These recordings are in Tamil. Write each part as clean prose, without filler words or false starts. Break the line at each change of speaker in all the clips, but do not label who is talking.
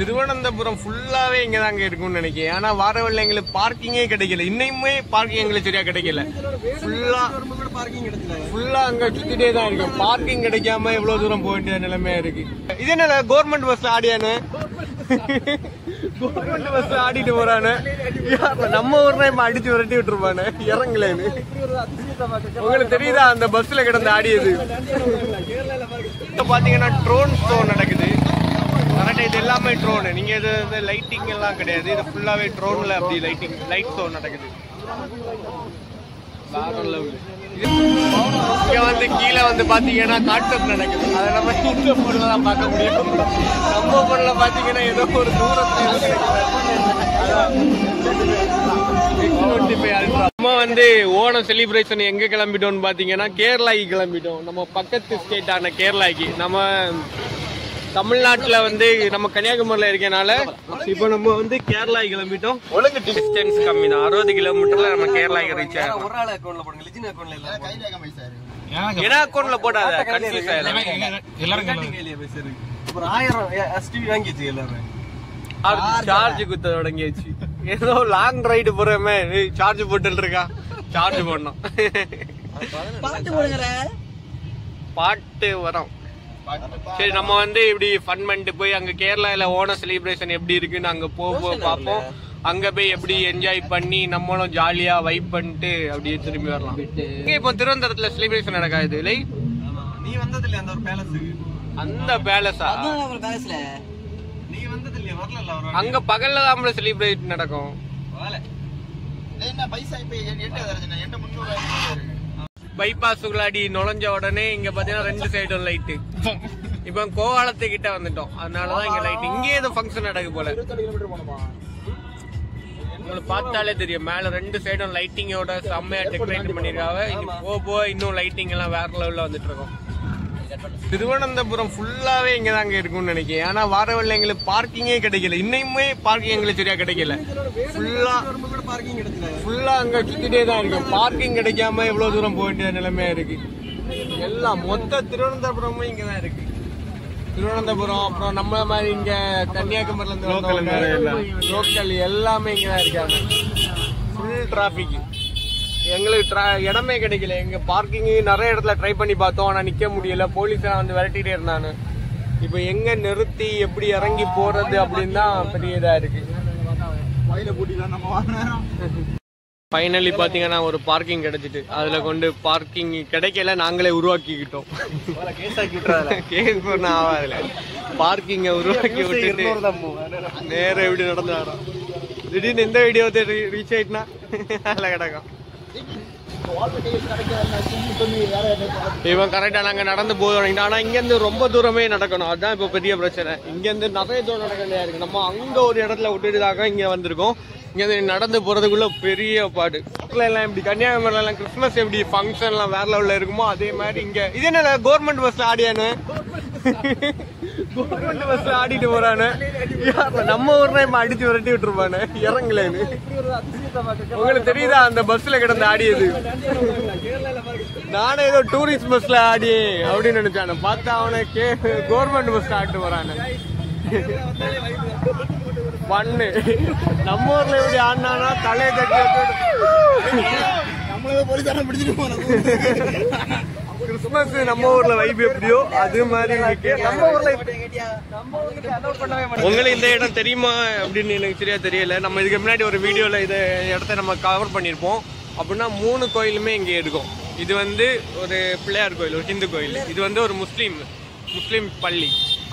திருவனந்தபுரம் ஃபுல்லாவே இங்க தாங்க இருக்கும்னு நினைக்கிறேன். ஆனா வார வழியில எங்களுக்கு பார்க்கிங்கே கிடைக்கல. இன்னுமே பார்க்கிங் எங்களுக்கு சரியா கிடைக்கல. ஃபுல்லா அங்க சுத்திட்டே தான் இருக்கு. பார்க்கிங் கிடைக்காம எவ்வளவு தூரம் போக வேண்டிய நிலைமையா இருக்கு. இது என்ன கவர்மெண்ட் பஸ்ல ஆடியானு கவர்மெண்ட் பஸ்ல ஆடிட்டு போறானு நம்ம ஊர்ல இப்ப அடிச்சு விரட்டி விட்டுருப்பானு இறங்கலன்னு. உங்களுக்கு தெரியுதா அந்த பஸ்ல கிடந்து ஆடியது? பாத்தீங்கன்னா ட்ரோன் ஷோ நடக்குது. கரெக்டா இது எல்லாமே ட்ரோன். நீங்க இது லைட்டிங் எல்லாம் கிடையாது. இது ஃபுல்லாவே ட்ரோன்ல அப்படி லைட் ஷோ நடக்குது. இங்க வந்து கீழே வந்து பாத்தீங்கன்னா காட்டம் நடக்குது. அதை நம்ம இந்த பொருளை தான் பார்க்க முடியும். நம்ம பொருளை பாத்தீங்கன்னா ஏதோ ஒரு தூரத்துல நம்ம வந்து ஓணம் செலிப்ரேஷன் எங்க கிளம்பிட்டோம்னு பாத்தீங்கன்னா கேரளாக்கு கிளம்பிட்டோம். நம்ம பக்கத்து ஸ்டேட்டான கேரளாக்கு. நம்ம தமிழ்நாட்டுல வந்து நம்ம கன்னியாகுமரியில இருக்கனால இப்ப நம்ம வந்து கேரளா கிளம்பிட்டோம். ஒழுங்கு டிஸ்டன்ஸ் கம்மி தான். 60 கிலோமீட்டர்ல நம்ம கேரளாக்கு ரீச் ஆகும். ஒரு ஆள் அக்கவுண்ட்ல போடுங்க. லிஜின் அக்கவுண்ட்ல இல்ல. என்ன அக்கவுண்ட்ல போடாத கன்ஃபியூஸ் ஆயிடும். எல்லாரும் கையில பைசா இருக்கு. ஒரு 1000 எஸ்டிவி வாங்கிச்சு எல்லாரும். சார்ஜ் குத்த தொடங்கியாச்சு. ஏதோ லாங் ரைடு போறமே சார்ஜ் போட்டுட்டு இருக்கா. சார்ஜ் போடணும். பாட்டு போடுங்கற. பாட்டு வரோம். சரி நம்ம வந்து இப்படி ஃபன் பண்ணிட்டு போய் அங்க கேரளால ஓணம் செலிப்ரேஷன் எப்படி இருக்குன்னு அங்க பார்ப்போம். அங்க போய் எப்படி என்ஜாய் பண்ணி நம்மளும் ஜாலியா வைப் பண்ணிட்டு அப்படியே திரும்பி வரலாம். இப்போ திருவனந்தபுரத்துல செலிப்ரேஷன் நடக்காது இல்லை? நீ வந்தது இல்லையா அந்த ஒரு பேலஸுக்கு? அந்த பேலஸா? நீ வந்தது இல்லையா? வரல. அங்க பகல்ல தான் செலிப்ரேட் நடக்கும். பைபாஸுக்குள்ளாடி நுழைஞ்ச உடனே இங்க பாத்தீங்கன்னா 2 சைடும் லைட்டு. இப்ப கோவாலத்துக்கிட்ட வந்துட்டோம். அதனாலதான் இங்க லைட். இங்கே ஏதோ ஃபங்க்ஷன் நடக்கு போல. உங்களுக்கு பார்த்தாலே தெரியும். மேல 2 சைடும் லைட்டிங்கோட செம்மையா டெக்கரேட் பண்ணிருக்காங்க. இங்க போக இன்னும் லைட்டிங் எல்லாம் வேற லெவல்ல வந்துட்டு இருக்கோம். திருவனந்தபுரம் ஃபுல்லாவே இங்க தாங்க இருக்கும்னு நினைக்கிறேன். ஆனா வார வழியில எங்களுக்கு பார்க்கிங்கே கிடைக்கல. இன்னுமே பார்க்கிங் எங்களுக்கு சரியா கிடைக்கல. ஃபுல்லா அங்க சுத்திட்டே தான் இருக்கு. பார்க்கிங் கிடைக்காம எவ்வளவு தூரம் போக வேண்டிய நிலைமையா இருக்கு. எல்லாம் மொத்த திருவனந்தபுரமும் இங்கதான் இருக்கு. திருவனந்தபுரம் அப்புறம் நம்ம மாதிரி இங்க கன்னியாகுமரியில இருந்து லோக்கல் எல்லாமே இங்கதான் இருக்காங்க. Full traffic. எங்களுக்கு இடமே கிடைக்கல. எங்க பார்க்கிங் நிறைய இடத்துல ட்ரை பண்ணி பார்த்தோம். ஆனா நிக்க முடியல. போலீஸ் வந்து விரட்டிட்டே இருந்தானு. இப்ப எங்க நிறுத்தி எப்படி இறங்கி போறது அப்படின்னு தான் பெரிய இதா இருக்கு. ஃபைனலி பாத்தீங்கன்னா ஒரு பார்க்கிங் கிடைச்சிட்டு அதுல கொண்டு பார்க்கிங் கிடைக்கல. நாங்களே உருவாக்கிக்கிட்டோம். கேஸ் பண்ண ஆகாதுல. பார்க்கிங்க உருவாக்கி விட்டுட்டு நேரம் எப்படி நடந்து வரோம். திடீர்னு இந்த வீடியோ ரீச் ஆயிட்டுனா அதுல கிடக்கும். இவன் கரெக்டா நாங்க நடந்து போதும். ஆனா இங்க இருந்து ரொம்ப தூரமே நடக்கணும். அதுதான் இப்ப பெரிய பிரச்சனை. இங்க இருந்து நிறைய தூரம் நடக்க வேண்டியதா இருக்கு. நம்ம அங்க ஒரு இடத்துல விட்டுட்டுதாக இங்க வந்திருக்கோம். இங்க இருந்து நடந்து போறதுக்குள்ள பெரிய பாடு. எல்லாம் இப்படி கன்னியாகுமரியில எல்லாம் கிறிஸ்துமஸ் எப்படி ஃபங்க்ஷன் எல்லாம் வேற லெவல்ல இருக்குமோ அதே மாதிரி இங்க. இது என்ன கவர்மெண்ட் பஸ்ல ஆடியானு கவர்மெண்ட் பஸ்ல ஆடிட்டு போறானு. நம்ம ஊர்ல இப்ப அடிச்சு விரட்டி விட்டுருப்பானு இறங்கலன்னு. உங்களுக்கு தெரியுதா அந்த பஸ்ல கிடந்து ஆடியது? நானே ஏதோ டூரிஸ்ட் பஸ்ல ஆடி அப்படின்னு நினைச்சானு. பார்த்தா அவனுக்கு கவர்மெண்ட் பஸ்ல ஆடிட்டு போறானு. பண்ணு நம்ம ஊர்ல எப்படி ஆடினானா தலையை தட்டி கிறிஸ்துமஸ் நம்ம ஊர்ல வைப் எப்படியோ அது மாதிரி நம்ம ஊர்ல. உங்களுக்கு இந்த இடம் தெரியுமா அப்படின்னு எனக்கு சரியா தெரியல. நம்ம இதுக்கு முன்னாடி ஒரு வீடியோல இந்த இடத்த நம்ம கவர் பண்ணிருப்போம். அப்படின்னா 3 கோயிலுமே இங்கே இருக்கும். இது வந்து ஒரு பிள்ளையார் கோயில், ஒரு ஹிந்து கோயில். இது வந்து ஒரு முஸ்லீம் பள்ளி.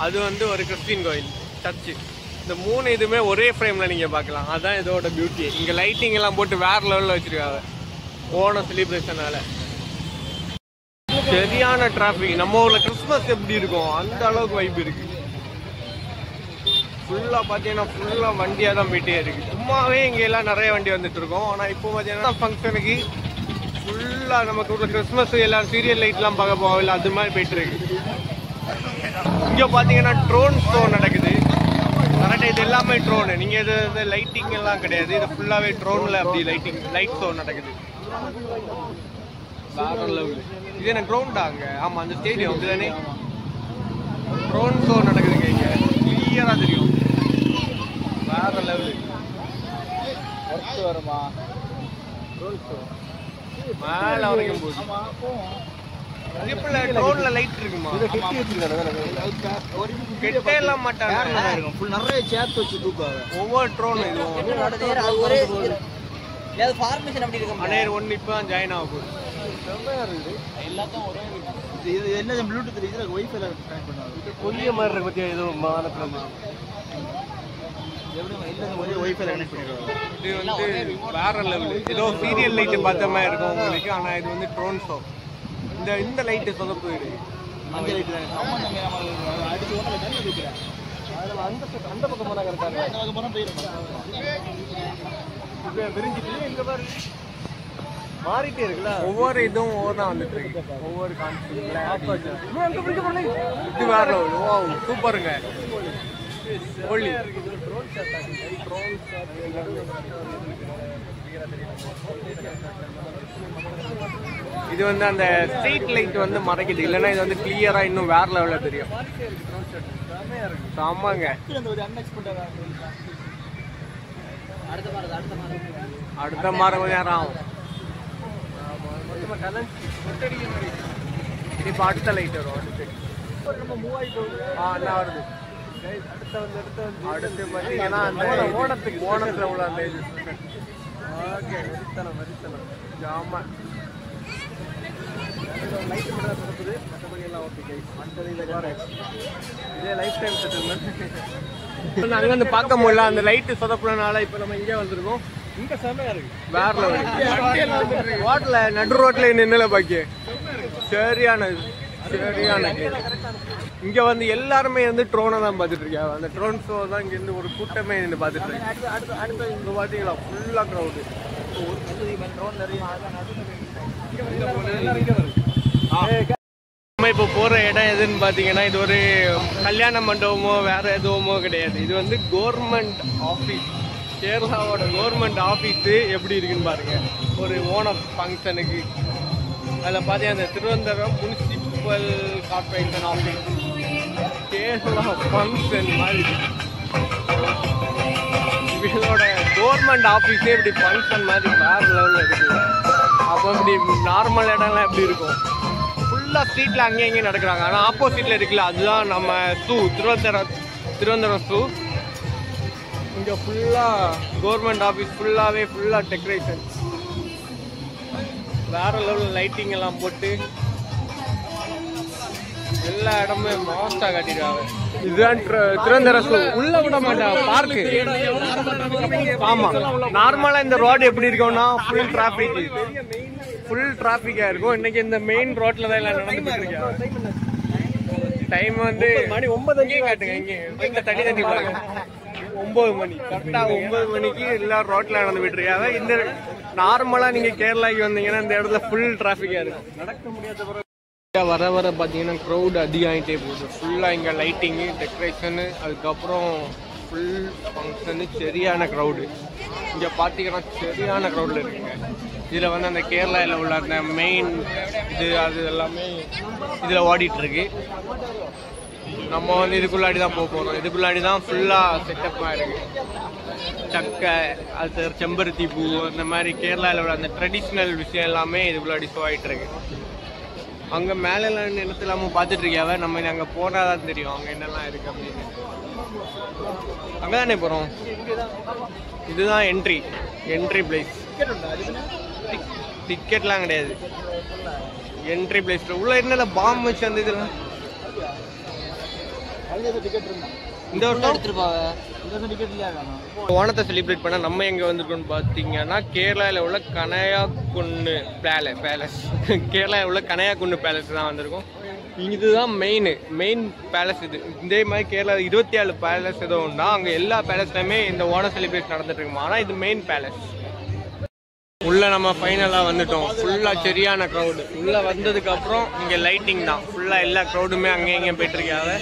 அது வந்து ஒரு கிறிஸ்டின் கோயில், சர்ச்சு. இந்த 3 இதுமே ஒரே ஃப்ரேம்ல நீங்க பார்க்கலாம். அதான் இதோட பியூட்டி. இங்க லைட்டிங் எல்லாம் போட்டு வேற லெவல்ல வச்சிருக்காங்க ஓணம் செலிப்ரேஷனால. சரியான டிராபிக். நம்ம ஊர்ல கிறிஸ்துமஸ் எப்படி இருக்கும் அந்த அளவுக்கு வைப் இருக்கு. ஃபுல்லா பாத்தீங்கன்னா ஃபுல்லா வண்டியா தான் போயிட்டே இருக்கு. சும்மாவே இங்க எல்லாம் நிறைய வண்டி வந்துட்டு இருக்கோம். ஆனா இப்போ பாத்தீங்கன்னா ஃபங்க்ஷனுக்கு ஃபுல்லா நமக்கு ஊர்ல கிறிஸ்துமஸ் எல்லாம் சீரியல் லைட் எல்லாம் பார்க்க போகல அது மாதிரி போயிட்டு இருக்கு. இங்க பாத்தீங்கன்னா ட்ரோன் ஷோ நடக்குது. கரெக்டா இது எல்லாமே ட்ரோன். நீங்க இது லைட்டிங் எல்லாம் கிடையாது. இது ஃபுல்லாவே ட்ரோன்ல அப்படி லைட் ஷோ நடக்குது. இது என்ன கிரவுண்டா அங்க? ஆமா அந்த ஸ்டேடியம் இதுதானே. ட்ரோன் ஷோ நடக்குதுங்க. இங்க கிளியரா தெரியும். வேற லெவல்
ஒர்க் வருமா
மேல வரைக்கும் போகுது. இப்பல ட்ரோன்ல லைட் இருக்குமா? கெட்டே எல்லாம் மாட்டாங்க.
ஃபுல் நிறைய சேர்த்து வச்சு தூக்குவாங்க.
ஒவ்வொரு ட்ரோன் இது
ஏதாவது ஃபார்மேஷன் அப்படி இருக்கும்.
அனையர் ஒன்று இப்போ தான் ஜாயின் ஆக போகுது.
செம்மையா இருக்குது. எல்லாத்தையும் ஒரே இது என்ன ப்ளூடூத் இதுல வைஃபைல கனெக்ட் பண்ணுவாங்க.
இது கொஞ்சம் மாதிரி இருக்கு பத்தியா ஏதோ மானத்துல
எப்படி இல்ல ஒரே வைஃபைல கனெக்ட் பண்ணிடுவாங்க.
இது வந்து வேற லெவல். ஏதோ சீரியல் லைட் பார்த்த மாதிரி இருக்கும் உங்களுக்கு. ஆனா இது வந்து ட்ரோன் ஷோ. இந்த லைட் சொதப்பு இருக்கு.
அந்த லைட் தான் சம்பந்தம் நம்ம அடிச்சு ஓட்டல தண்ணி ஊத்துறேன். அதுல அந்த பக்கம் போனா கரெக்ட்டா இருக்கு. இந்த பக்கம் போனா போயிடும்.
இது விரிஞ்சிட்டு இங்க பாரு மாறிட்டே இருக்குல. ஒவ்வொரு இதுவும் ஓவரா வந்துட்டு இருக்கு. ஒவ்வொரு கான்செப்ட்ல இது வேற லெவல். வாவ் சூப்பருங்க. ஓலி இது வந்து அந்த ஸ்ட்ரீட் லைட் வந்து மறைக்குது. இல்லைன்னா இது வந்து கிளியரா இன்னும் வேற லெவல்ல தெரியும். ஆமாங்க. அடுத்த மாதம் கொஞ்சம் நேரம் ஆகும். இப்போ அடுத்த லைட் வரும். அடுத்து என்ன வருது அடுத்து பார்த்தீங்கன்னா அந்த ஓணத்துல உள்ள அந்த இது ஓகே வரித்தனம் ஆமா லைட் மட்டும் தான் நடக்குது. மற்றபடி எல்லாம் ஓகே. இதே லைஃப் டைம் செட்டில்மெண்ட் அங்கே வந்து பார்க்க முடியல. அந்த லைட்டு சொதப்புறதுனால இப்போ நம்ம இங்கே வந்திருக்கோம். இங்க செமையா இருக்கு. வேற லெவல். ரோட்ல நடு ரோட்ல நின்னல பாக்கி சரியான இங்க வந்து எல்லாருமே வந்து ட்ரோனை தான் பார்த்துட்டு இருக்காங்க. அந்த ட்ரோன் ஷோ தான் இங்க இருந்து ஒரு கூட்டமே நின்று பார்த்துட்டு இருக்கு. இங்க பாத்தீங்களா ஃபுல்லா க்ரௌடு. நம்ம இப்போ போற இடம் எதுன்னு பாத்தீங்கன்னா இது ஒரு கல்யாண மண்டபமோ வேற எதுவுமோ கிடையாது. இது வந்து கவர்மெண்ட் ஆபீஸ். கேரளாவோட கவர்மெண்ட் ஆபீஸ் எப்படி இருக்குன்னு பாருங்க. ஒரு ஓணம் ஃபங்க்ஷனுக்கு அதில் பார்த்தீங்கன்னா அந்த Thiruvananthapuram municipal corporation office Kerala function மாதிரி இவங்களோட கவர்மெண்ட் ஆஃபீஸே இப்படி ஃபங்க்ஷன் மாதிரி வேற லெவலில் இருக்குது. அப்போ இப்படி நார்மல் இடம்லாம் எப்படி இருக்கும்? ஃபுல்லாக ஸ்ட்ரீட்டில் அங்கேயும் இங்கேயும் நடக்கிறாங்க. ஆனால் ஆப்போசிட்டில் இருக்குல்ல அதுதான் நம்ம திருவனந்தபுரம் ஸூ. இங்கே ஃபுல்லாக கவர்மெண்ட் ஆஃபீஸ் ஃபுல்லாக டெக்கரேஷன் வேற லெவலில் லைட்டிங் எல்லாம் போட்டு எல்லா இடமே மாஸ்டா கட்டிடுவாங்க. இதுதான் திருவனந்தபுரம் ஸூ. உள்ள விட மாட்டாங்க பார்க்கு. ஆமா நார்மலா இந்த ரோடு எப்படி இருக்கும்னா ஃபுல் டிராபிக்கா இருக்கும். இன்னைக்கு இந்த மெயின் ரோட்ல தான் எல்லாம் நடந்துட்டு இருக்காங்க. டைம் வந்து மணி 9 காட்டுங்க. இங்க தண்ணி பாருங்க 9 மணி கரெக்டா 9 மணிக்கு எல்லாரும் ரோட்ல நடந்து போயிட்டு இருக்காங்க. இந்த நார்மலா நீங்க கேரளாக்கு வந்தீங்கன்னா இந்த இடத்துல ஃபுல் டிராபிக்கா இருக்கும். நடக்க முடியாத வர வர பார்த்தீங்கன்னா க்ரௌட் அதிகமாகிட்டே போகுது. ஃபுல்லாக இங்கே லைட்டிங்கு டெக்கரேஷனு அதுக்கப்புறம் ஃபுல் ஃபங்க்ஷனு சரியான க்ரௌடு. இங்கே பார்த்தீங்கன்னா சரியான க்ரௌடில் இருக்குங்க. இதில் வந்து அந்த கேரளாவில் உள்ள அந்த மெயின் அது எல்லாமே இதில் ஓடிட்டுருக்கு. நம்ம வந்து இதுக்குள்ளாடி தான் போக போகிறோம். இதுக்குள்ளாடி தான் ஃபுல்லாக செட்டப்பாக இருக்குது. சக்கை அது செம்பருத்தி பூ அந்த மாதிரி கேரளாவில் உள்ள அந்த ட்ரெடிஷ்னல் விஷயம் எல்லாமே இதுக்குள்ளாடி ஷோ ஆகிட்டுருக்கு. அங்கே மேலெல்லாம் நிலத்து இல்லாமல் பார்த்துட்டு இருக்காவ. நம்ம அங்கே போனால் தான் தெரியும் அங்கே என்னெல்லாம் இருக்குது அப்படின்னு. அங்கே தானே போகிறோம். இதுதான் என்ட்ரி பிளேஸ். டிக்கெட்லாம் கிடையாது. என்ட்ரி பிளேஸ் உள்ள என்னென்ன பாம்பு வச்சு அந்த இதெல்லாம் இந்த ஓணத்தை செலிப்ரேட் பண்ண நம்ம எங்க வந்திருக்கோம்னு பார்த்தீங்கன்னா கேரளாவில் உள்ள கனையாக்குன்னு பேலஸ். கேரளாவில் உள்ள கனையாக்குன்னு பேலஸ் தான் வந்திருக்கோம். இதுதான் மெயின் பேலஸ். இதே மாதிரி கேரளா 27 பேலஸ் ஏதோ உண்டா. அங்கே எல்லா பேலஸ்லையுமே இந்த ஓணம் செலிப்ரேட் நடந்துட்டு இருக்குமா. ஆனால் இது மெயின் பேலஸ். உள்ள நம்ம ஃபைனலாக வந்துட்டோம். ஃபுல்லாக சரியான க்ரௌடு. உள்ள வந்ததுக்கு அப்புறம் இங்கே லைட்டிங் தான். ஃபுல்லாக எல்லா க்ரௌடுமே அங்கே இங்கே போயிட்டு இருக்காங்க.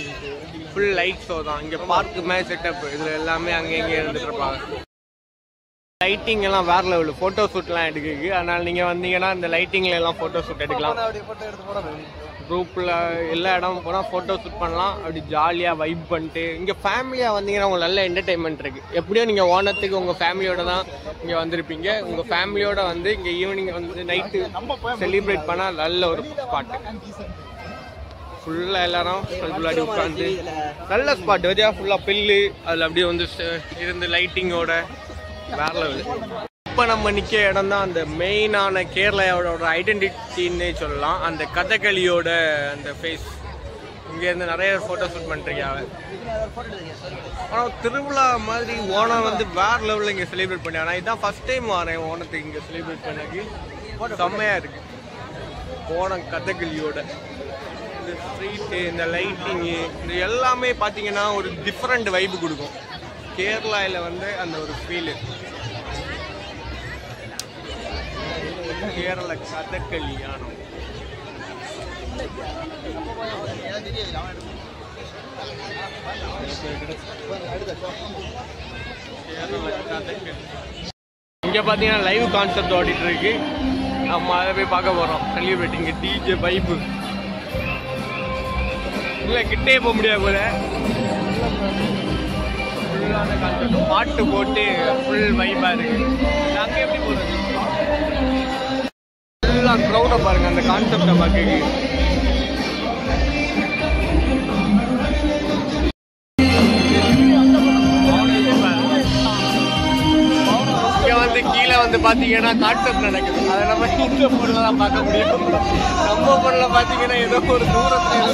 ஃபுல் லைட் ஷோ தான். இங்கே பார்க்கு மேலே செட்டப் இதில் எல்லாமே அங்கே இங்கே இருந்துட்டு இருப்பாங்க. லைட்டிங் எல்லாம் வேற லெவலு. ஃபோட்டோ ஷூட்லாம் எடுக்குது. அதனால் நீங்கள் வந்தீங்கன்னா இந்த லைட்டிங்ல எல்லாம் ஃபோட்டோ ஷூட் எடுக்கலாம். குரூப்பில் எல்லா இடம் போனால் ஃபோட்டோ ஷூட் பண்ணலாம். அப்படி ஜாலியாக வைப் பண்ணிட்டு இங்கே ஃபேமிலியாக வந்தீங்கன்னா உங்களுக்கு நல்ல என்டர்டைன்மெண்ட் இருக்குது. எப்படியோ நீங்கள் ஓணத்துக்கு உங்கள் ஃபேமிலியோட தான் இங்கே வந்திருப்பீங்க. உங்கள் ஃபேமிலியோட வந்து இங்கே ஈவினிங் வந்து நைட்டு செலிப்ரேட் பண்ணால் நல்ல ஒரு ஸ்பாட்டு. ஃபுல்லாக எல்லாரும் அதுக்குள்ளாடி உட்காந்து நல்ல ஸ்பாட் வரையா ஃபுல்லாக பில்லு அதில் அப்படியே வந்து இருந்து லைட்டிங்கோட வேற லெவல். இப்போ நம்ம நிற்க இடம் தான் அந்த மெயினான கேரளாவோட ஒரு ஐடென்டிட்டின்னு சொல்லலாம். அந்த கதகளியோட அந்த ஃபேஸ். இங்கேருந்து நிறைய ஃபோட்டோ ஷூட் பண்ணிருக்காங்க. ஆனால் திருவிழா மாதிரி ஓணம் வந்து வேற லெவலில் இங்கே செலிப்ரேட் பண்ணி. ஆனால் இதுதான் ஃபர்ஸ்ட் டைம் வரேன் ஓணத்துக்கு இங்கே செலிப்ரேட் பண்ணி. செம்மையாக இருக்குது ஓணம் கதகளியோட இந்த ஸ்ட்ரீட்டு, இந்த லைட்டிங்கு, இது எல்லாமே பார்த்தீங்கன்னா ஒரு டிஃப்ரெண்ட் வைப்பு கொடுக்கும். கேரளாவில் வந்து அந்த ஒரு ஃபீலு. கேரள கதகளியானம் இங்க பாத்தீங்கன்னா லைவ் கான்செப்ட் ஓடிட்டு இருக்கு. நம்ம அதை போய் பார்க்க போறோம். செலிபிரேட்டிங் டிஜே வைப்பு இல்ல கிட்டே போக முடியாது போல. ஃபுல்லான கான்செப்ட் பாட்டு போட்டு ஃபுல் வைப்பா இருக்கு. நாங்க எப்படி போறது? ஃபுல்லாக க்ரௌடை பாருங்க அந்த கான்செப்டை பார்க்க. இங்கே வந்து கீழே வந்து பார்த்தீங்கன்னா கான்செப்ட் நடக்குது. அதை நம்ம இந்த பொருளை தான் பார்க்க முடியும். நம்ம பொருளை பார்த்தீங்கன்னா ஏதோ ஒரு தூரத்தில்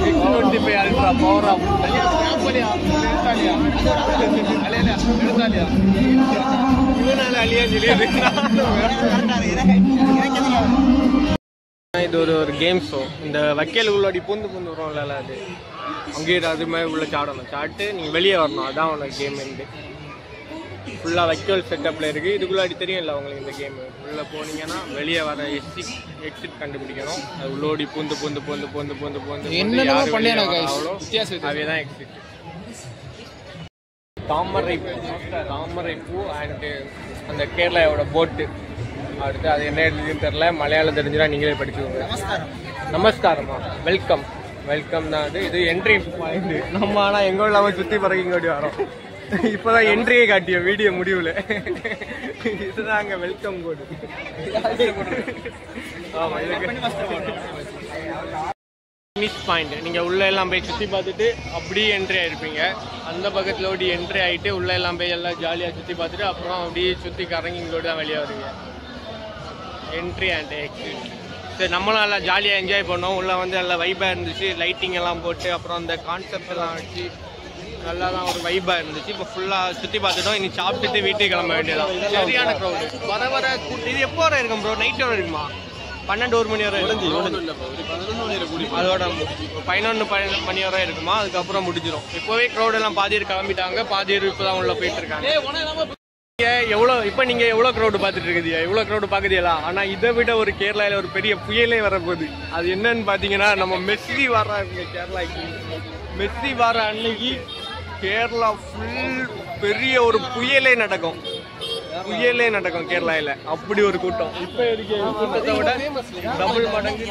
X25 அல்ட்ரா பவர் ஆஃப் இது ஒரு கேம் ஷோ. இந்த வக்கேல் உள்ளாடி பூந்து பூந்து வரும்ல, அது அங்கேயே அது மாதிரி உள்ள சாடணும். சாப்பிட்டு நீங்கள் வெளியே வரணும். அதான் உனக்கு கேம் இருந்து ஃபுல்லாக வைக்கோல் செட்டப்பில் இருக்குது. இதுக்குள்ளாடி தெரியும் இல்லை உங்களுக்கு இந்த கேமு. உள்ளே போனீங்கன்னா வெளியே வர எக்ஸிட் கண்டுபிடிக்கணும். அது உள்ளோடி பூந்து பூந்து பூந்து பூந்து பூந்து பூந்து அவ்வளோ அவே தான் எக்ஸிட். தாமரை பூ அண்டு அந்த கேரளாவோட போட்டு. அடுத்து அது என்ன எழுதின்னு தெரில, மலையாளம் தெரிஞ்சுன்னா நீங்களே படிச்சுக்கோங்க. நமஸ்காரமா, வெல்கம் தான். இது என்ட்ரி பாயிண்ட். நம்ம ஆனால் எங்கே இல்லாமல் சுற்றி பிறகு இங்கோடி வரோம். இப்போதான் என்ட்ரியே காட்டிய வீடியோ முடிவில். இதுதான் அங்கே வெல்கம் கோடு. ஆமாம், ஃபினிஷ் பாயிண்ட். நீங்கள் உள்ளே எல்லாம் போய் சுற்றி பார்த்துட்டு அப்படியே என்ட்ரி ஆகிருப்பீங்க. அந்த பக்கத்தில் ஓடி என்ட்ரி ஆகிட்டு உள்ளே எல்லாம் போய் எல்லாம் ஜாலியாக சுற்றி பார்த்துட்டு அப்புறம் அப்படியே சுற்றி கரங்கி இங்கோடு தான் வெளியே வருவீங்க. Entry and exit. சரி, நம்மளும் நல்லா ஜாலியாக என்ஜாய் பண்ணோம். உள்ளே வந்து நல்லா வைப்பாக இருந்துச்சு. லைட்டிங் எல்லாம் போட்டு அப்புறம் அந்த கான்செப்ட் எல்லாம் வச்சு நல்லா தான் ஒரு வைப்பாக இருந்துச்சு. இப்போ ஃபுல்லாக சுற்றி பார்த்துட்டோம். இனி சாப்பிட்டுட்டு வீட்டுக்கு கிளம்ப வேண்டியதான். சரியான க்ரௌடு வர இது எப்போ வர இருக்கும் ப்ரோ? நைட் வர இருக்குமா? 12 மணி வரை அதோட 11 மணி வரை இருக்குமா? அதுக்கப்புறம் முடிஞ்சிடும். இப்போவே க்ரௌடெல்லாம் பாதி பேர் கிளம்பிட்டாங்க, பாதி பேர் இப்போ தான் உள்ள போயிட்டு இருக்காங்க. எவ்வளோ இப்போ நீங்கள் எவ்வளோ க்ரௌடு பார்த்துட்டு இருக்குதியா? எவ்வளோ க்ரௌடு பார்க்குதியலா? ஆனால் இதை விட ஒரு கேரளாவில் ஒரு பெரிய புயலே வரப்போகுது. அது என்னன்னு பார்த்தீங்கன்னா, நம்ம மெஸ்ஸி வர்றாங்க கேரளாக்கு. மெஸ்ஸி வர அன்னைக்கு கேரளா ஃபுல் பெரிய ஒரு புயலே நடக்கும் கேரளாவில். அப்படி ஒரு கூட்டம். இப்போ இருக்க கூட்டத்தை விட டபுள் மடங்கு.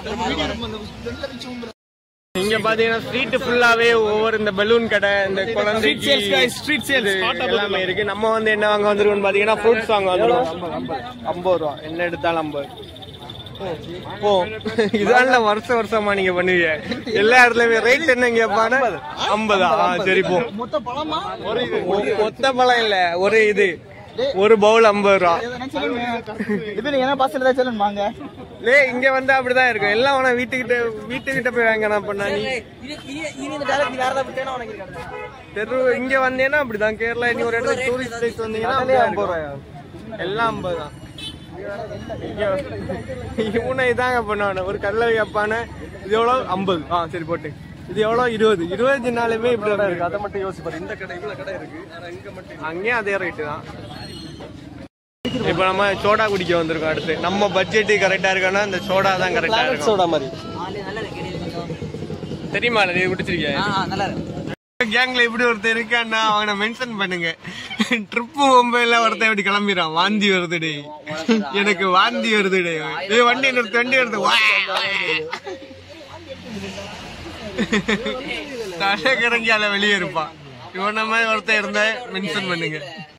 இங்க பாத்தீங்கன்னா ஸ்ட்ரீட் ஃபுல்லாவே ஒவ்வொரு இந்த பலூன் கடை, இந்த குழந்தை ஸ்ட்ரீட் சேல் எல்லாமே இருக்கு. நம்ம வந்து என்ன வாங்க வந்துருக்கோம் பாத்தீங்கன்னா ஃப்ரூட்ஸ் வாங்க வந்துருக்கோம். 50 ரூபா என்ன எடுத்தாலும் 50. ஓ, இதான வருஷமா நீங்க பண்ணுவீங்க எல்லா இடத்துலயுமே. ரேட் என்ன கேட்பான? 50. சரி, போ. மொத்த பழம் இல்ல, ஒரு இது ஒரு பவுல் 50 ரூபா. இங்க வந்து அப்படிதான் இருக்கும். எல்லாம் வீட்டுக்கிட்ட போய் வாங்க பண்ணா. நீ தெரு இங்க வந்தீங்கன்னா அப்படிதான். கேரளா நீ ஒரு இடத்துல டூரிஸ்ட் பிளேஸ் வந்தீங்கன்னா 50 ரூபாயா? எல்லாம் 50 தான். இவனை இதாங்க பண்ணுவான ஒரு கடலை வைப்பான. இது எவ்வளவு? 50. சரி போட்டு. இது எவ்வளோ? 20 இப்படி இருக்கு. அதை மட்டும் யோசிப்பாரு. இந்த கடை இவ்வளவு கடை இருக்கு, அங்கேயும் அதே ரேட்டு தான். இப்ப நம்ம சோடா குடிக்க வந்திருக்கோம். அடுத்து நம்ம பட்ஜெட் கரெக்டா இருக்கானா இந்த சோடா தான் கரெக்டா இருக்கும். சோடா மாதிரி தெரியுமா? நீ குடிச்சிருக்கியா? கேங்ல இப்படி ஒருத்தர் இருக்கான்னா அவனை மென்ஷன் பண்ணுங்க. ட்ரிப்பு மும்பைல ஒருத்தன் இப்படி கிளம்பிடான், வாந்தி வருதுடே, எனக்கு வாந்தி வருதுடே, வண்டி நிறுத்து தலை கிறங்கியால வெளியே இருப்பான். இவன மாதிரி ஒருத்தன் இருந்தா மென்ஷன் பண்ணுங்க.